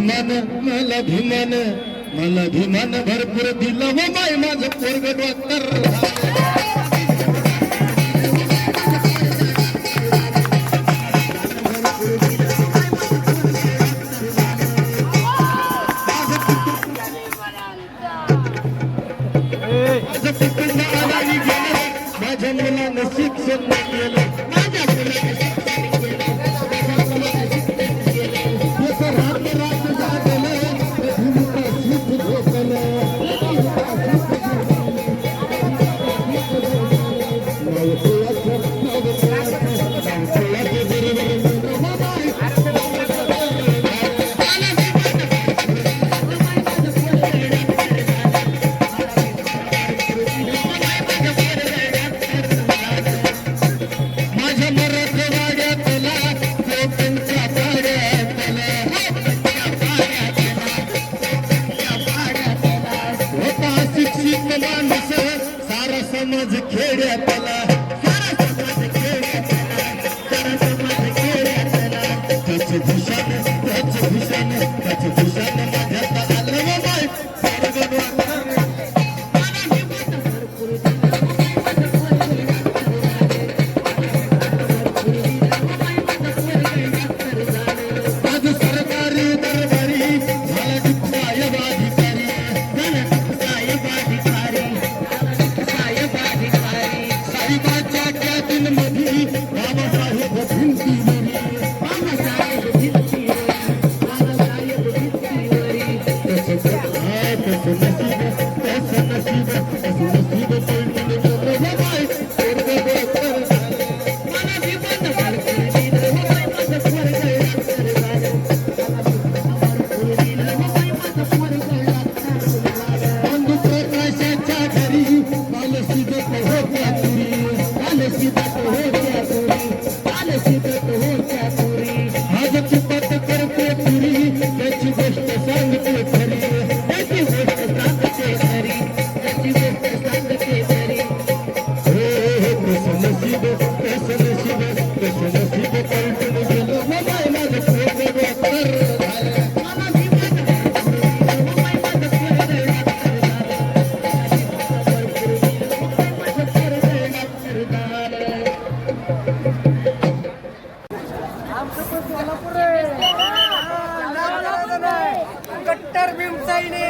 मला भिमान भरपूर दिलं हो माय माझं पोरग डॉक्टर माझ्या मुलानं शिक्षण केलं माझ्या मुलानं सारा समाज खेड्यातला सारा समाज खेड्यातला सारा समाज खेड्यातला त्याचे भूषण माझ्यात आलं बाय आज सरकारी दरबारी झाला कट्टर भीमसाईने